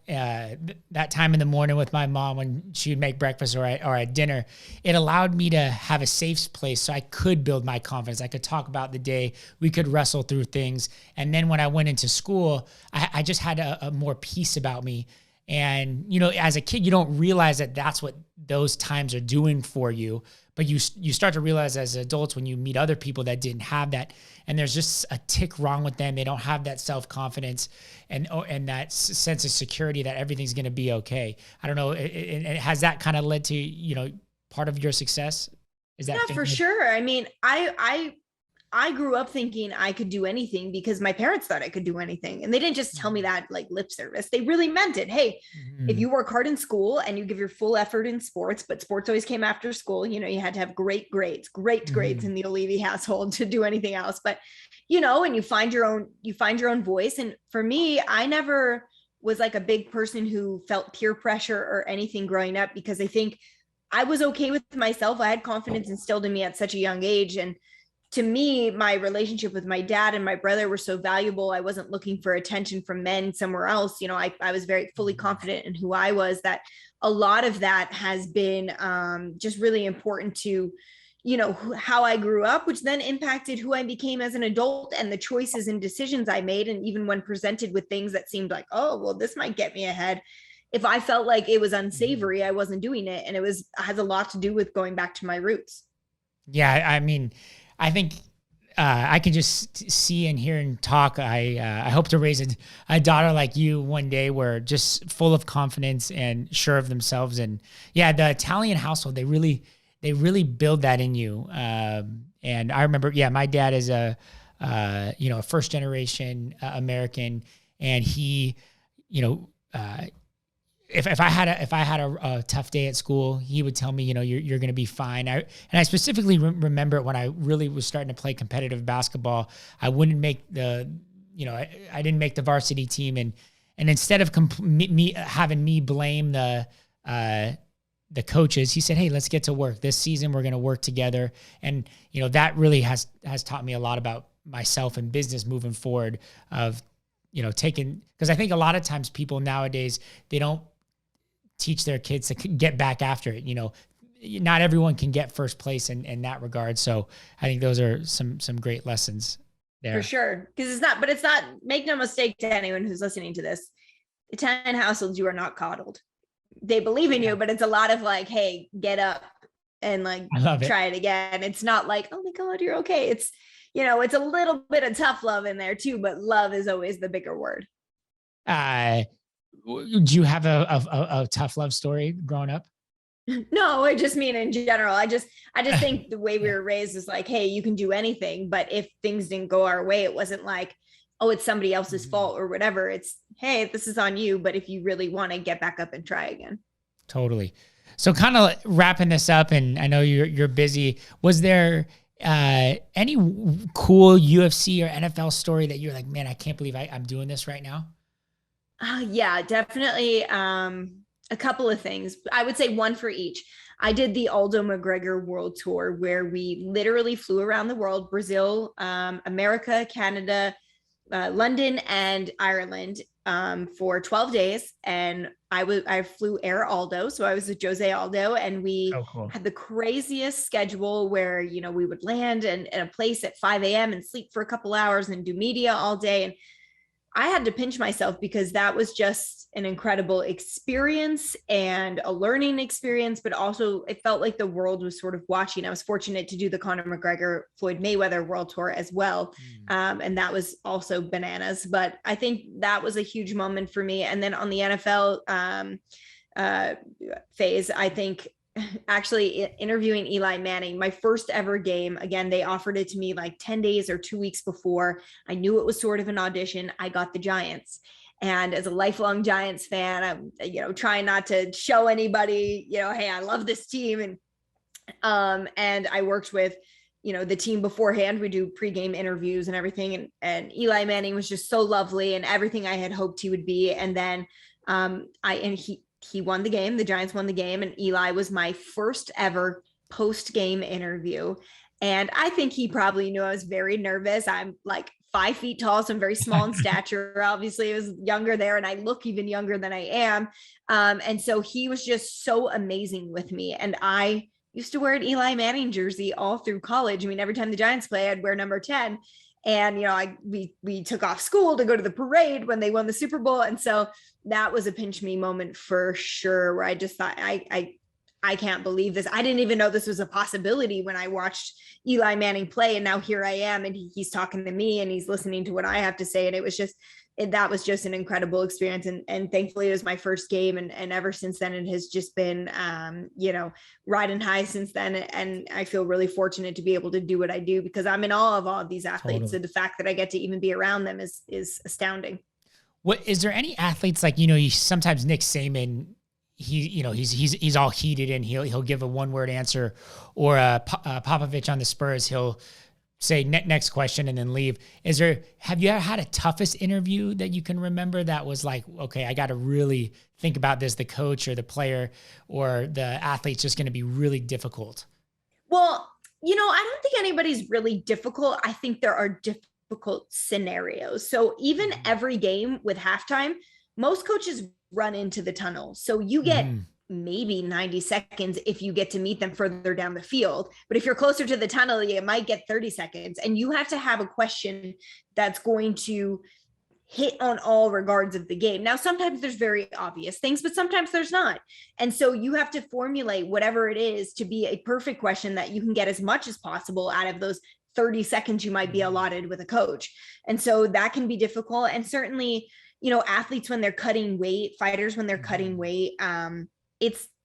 time in the morning with my mom when she would make breakfast or at dinner, it allowed me to have a safe place so I could build my confidence. I could talk about the day. We could wrestle through things. And then when I went into school, I just had a more peace about me. And, as a kid, you don't realize that that's what those times are doing for you. But you start to realize as adults when you meet other people that didn't have that, and there's just a tick wrong with them. They don't have that self-confidence and that sense of security that everything's going to be okay. I don't know. Has that kind of led to, part of your success? Is that? Yeah, for sure. I mean, I grew up thinking I could do anything because my parents thought I could do anything. And they didn't just tell me that like lip service. They really meant it. Hey, if you work hard in school and you give your full effort in sports, but sports always came after school, you had to have great grades in the Olivi household to do anything else. But, and you find your own voice. And for me, I never was like a big person who felt peer pressure or anything growing up, because I think I was okay with myself. I had confidence instilled in me at such a young age. And to me, my relationship with my dad and my brother were so valuable. I wasn't looking for attention from men somewhere else. I was very fully confident in who I was, that a lot of that has been just really important to, how I grew up, which then impacted who I became as an adult and the choices and decisions I made. And even when presented with things that seemed like, oh, well, this might get me ahead, if I felt like it was unsavory, I wasn't doing it. And it has a lot to do with going back to my roots. Yeah. I mean, I think I can just see and hear and talk. I hope to raise a daughter like you one day, where just full of confidence and sure of themselves. And yeah, the Italian household, they really build that in you. And I remember, my dad is a first generation American, and he, If I had a tough day at school, he would tell me, you're going to be fine. I specifically remember when I really was starting to play competitive basketball, I wouldn't make I didn't make the varsity team, and instead of having me blame the coaches, he said, "Hey, let's get to work. This season we're going to work together." And that really has taught me a lot about myself and business moving forward. Of because I think a lot of times people nowadays, they don't teach their kids to get back after it. Not everyone can get first place in that regard. So I think those are some great lessons there. For sure. Because it's not, make no mistake to anyone who's listening to this, Italian households, you are not coddled. They believe in you, but it's a lot of like, hey, get up and like, try it again. It's not like, oh my God, you're okay. It's, it's a little bit of tough love in there too, but love is always the bigger word. Do you have a tough love story growing up? No, I just mean in general. I just think the way we were raised is like, hey, you can do anything, but if things didn't go our way, it wasn't like, oh, it's somebody else's fault or whatever. It's, hey, this is on you, but if you really want to get back up and try again. Totally. So kind of wrapping this up, and I know you're busy. Was there any cool UFC or NFL story that you're like, man, I can't believe I'm doing this right now? Yeah, definitely. A couple of things. I would say one for each. I did the Aldo Mcgregor World Tour where we literally flew around the world, Brazil, America, Canada, London, and Ireland for 12 days. And I flew Air Aldo. So I was with Jose Aldo, and we Cool. had the craziest schedule where, you know, we would land in a place at 5 a.m. and sleep for a couple hours and do media all day. And I had to pinch myself because that was just an incredible experience and a learning experience, but also it felt like the world was sort of watching. I was fortunate to do the Conor McGregor, Floyd Mayweather World Tour as well. And that was also bananas, but I think that was a huge moment for me. And then on the NFL phase, I think actually interviewing Eli Manning, my first ever game. Again, they offered it to me like 10 days or 2 weeks before. I knew it was sort of an audition. I got the Giants. And as a lifelong Giants fan, I'm, you know, trying not to show anybody, you know, hey, I love this team. And I worked with, you know, the team beforehand. We do pregame interviews and everything. And Eli Manning was just so lovely and everything I had hoped he would be. And then he won the game. The Giants won the game. And Eli was my first ever post-game interview. And I think he probably knew I was very nervous. I'm like 5 feet tall, so I'm very small in stature. Obviously, I was younger there, and I look even younger than I am. And so he was just so amazing with me. And I used to wear an Eli Manning jersey all through college. I mean, every time the Giants play, I'd wear number 10. And, you know, we took off school to go to the parade when they won the Super Bowl. And so that was a pinch me moment for sure, where I just thought, I can't believe this. I didn't even know this was a possibility when I watched Eli Manning play. And now here I am, and he's talking to me and he's listening to what I have to say. And it was just, that was just an incredible experience. And thankfully it was my first game. And ever since then, it has just been, you know, riding high since then. And I feel really fortunate to be able to do what I do because I'm in awe of all of these athletes. Totally. So the fact that I get to even be around them is astounding. What, is there any athletes like, you know, sometimes Nick Saban, he's all heated and he'll give a one-word answer, or Popovich on the Spurs, he'll say next question and then leave. Have you ever had a toughest interview that you can remember that was like, okay, I got to really think about this, the coach or the player or the athlete's just going to be really difficult? Well, you know, I don't think anybody's really difficult. I think there are difficult scenarios. So even every game with halftime, most coaches run into the tunnel. So you get maybe 90 seconds if you get to meet them further down the field. But if you're closer to the tunnel, you might get 30 seconds. And you have to have a question that's going to hit on all regards of the game. Now, sometimes there's very obvious things, but sometimes there's not. And so you have to formulate whatever it is to be a perfect question that you can get as much as possible out of those 30 seconds you might be allotted with a coach. And so that can be difficult. And certainly, you know, athletes, when they're cutting weight, fighters, when they're cutting weight,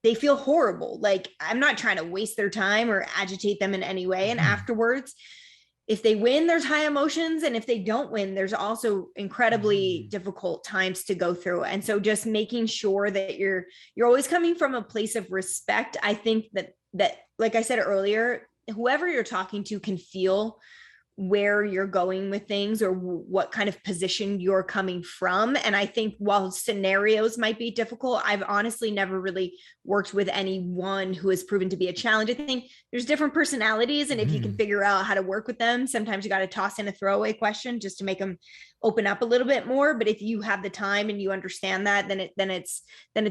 they feel horrible. Like, I'm not trying to waste their time or agitate them in any way. And afterwards, if they win, there's high emotions. And if they don't win, there's also incredibly difficult times to go through. And so just making sure that you're always coming from a place of respect. I think that, like I said earlier, whoever you're talking to can feel where you're going with things or what kind of position you're coming from. And I think while scenarios might be difficult, I've honestly never really worked with anyone who has proven to be a challenge. I think there's different personalities, and if you can figure out how to work with them, sometimes you got to toss in a throwaway question just to make them open up a little bit more. But if you have the time and you understand that, then it's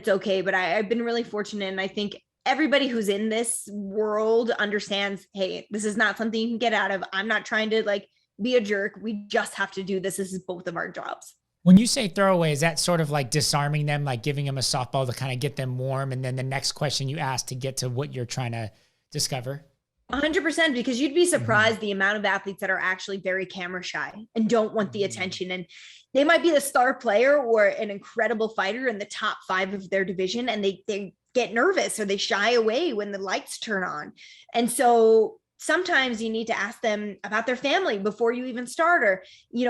okay. But I've been really fortunate, and I think everybody who's in this world understands, hey, this is not something you can get out of. I'm not trying to like be a jerk. We just have to do this. This is both of our jobs. When you say throwaway, is that sort of like disarming them, like giving them a softball to kind of get them warm, and then the next question you ask to get to what you're trying to discover? 100%, because you'd be surprised the amount of athletes that are actually very camera shy and don't want the attention. And they might be the star player or an incredible fighter in the top 5 of their division, and they get nervous or they shy away when the lights turn on. And so sometimes you need to ask them about their family before you even start, or,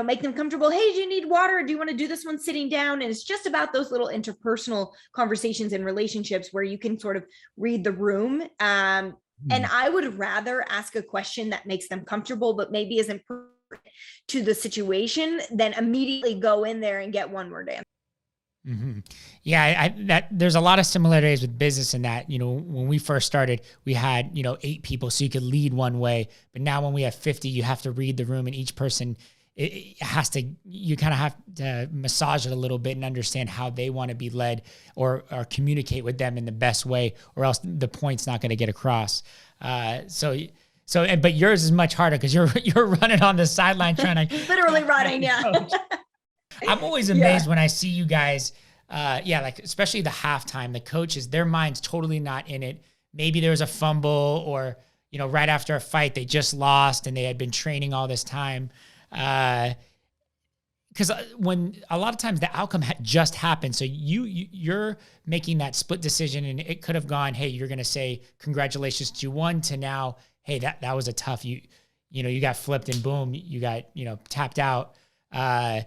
make them comfortable. Hey, do you need water? Do you want to do this one sitting down? And it's just about those little interpersonal conversations and relationships where you can sort of read the room. And I would rather ask a question that makes them comfortable, but maybe isn't to the situation, than immediately go in there and get one word answer. Mm-hmm. Yeah, there's a lot of similarities with business in that, when we first started, we had, 8 people, so you could lead one way. But now when we have 50, you have to read the room, and each person, you kind of have to massage it a little bit and understand how they want to be led, or communicate with them in the best way, or else the point's not going to get across. But yours is much harder because you're running on the sideline trying to literally running. Yeah. I'm always amazed when I see you guys, like especially the halftime, the coaches, their mind's totally not in it. Maybe there was a fumble, or, right after a fight, they just lost and they had been training all this time. Because when a lot of times the outcome just happened. So you're making that split decision, and it could have gone, hey, you're going to say congratulations to one, to now, hey, that was a tough, you got flipped and boom, you got, tapped out.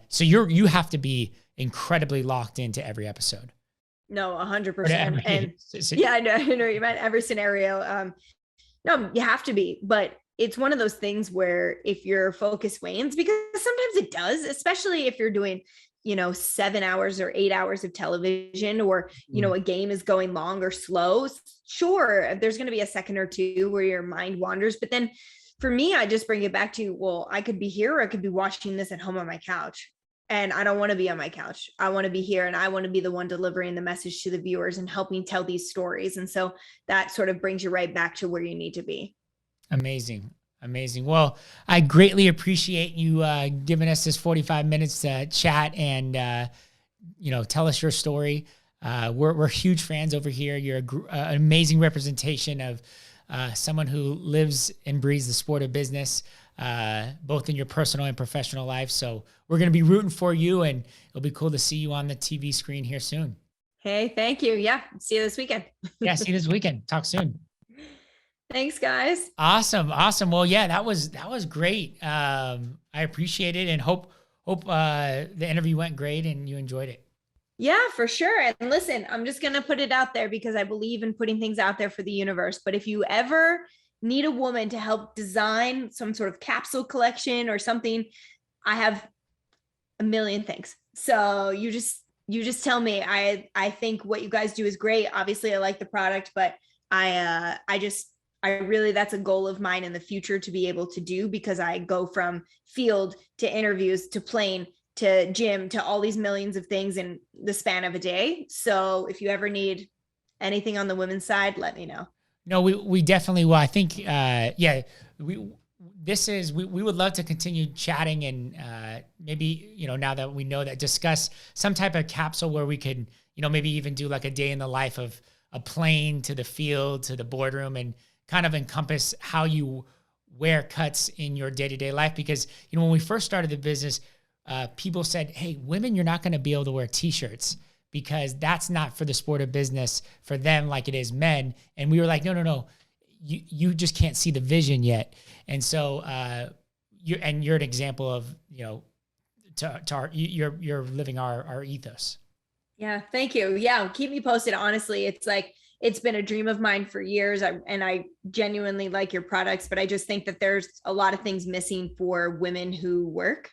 So you have to be incredibly locked into every episode. No, 100%. And yeah, I know you meant every scenario. No, you have to be, but it's one of those things where if your focus wanes, because sometimes it does, especially if you're doing, 7 hours or 8 hours of television, or, a game is going long or slow. Sure, there's going to be a second or two where your mind wanders, but then for me, I just bring it back to, well, I could be here, or I could be watching this at home on my couch. And I don't want to be on my couch. I want to be here, and I want to be the one delivering the message to the viewers and helping tell these stories. And so that sort of brings you right back to where you need to be. Amazing. Well, I greatly appreciate you giving us this 45 minutes to chat and, tell us your story. We're huge fans over here. You're an amazing representation of someone who lives and breathes the sport of business, both in your personal and professional life. So we're going to be rooting for you, and it'll be cool to see you on the TV screen here soon. Hey, thank you. Yeah. See you this weekend. Yeah. See you this weekend. Talk soon. Thanks, guys. Awesome. Well, yeah, that was great. I appreciate it, and hope the interview went great and you enjoyed it. Yeah, for sure. And listen, I'm just going to put it out there because I believe in putting things out there for the universe. But if you ever need a woman to help design some sort of capsule collection or something, I have a million things. So you just tell me. I think what you guys do is great. Obviously, I like the product, but I really, that's a goal of mine in the future to be able to do, because I go from field to interviews to plane to gym to all these millions of things in the span of a day. So if you ever need anything on the women's side, let me know. No, we definitely will. I think, we would love to continue chatting, and maybe, now that we know that, discuss some type of capsule where we could, maybe even do like a day in the life of a plane to the field to the boardroom, and kind of encompass how you wear cuts in your day-to-day life. Because, when we first started the business, people said, hey, women, you're not going to be able to wear t-shirts because that's not for the sport of business for them like it is men. And we were like, no, you just can't see the vision yet. And so you're an example of, you're living our ethos. Yeah, thank you. Yeah, keep me posted. Honestly, it's been a dream of mine for years, and I genuinely like your products, but I just think that there's a lot of things missing for women who work.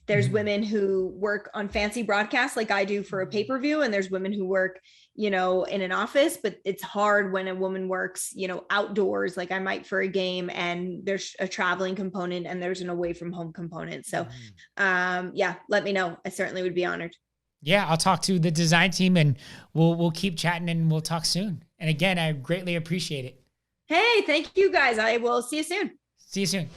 There's women who work on fancy broadcasts like I do for a pay-per-view, and there's women who work, in an office, but it's hard when a woman works, outdoors, like I might for a game, and there's a traveling component and there's an away from home component. So, let me know. I certainly would be honored. Yeah, I'll talk to the design team, and we'll keep chatting, and we'll talk soon. And again, I greatly appreciate it. Hey, thank you guys. I will see you soon. See you soon.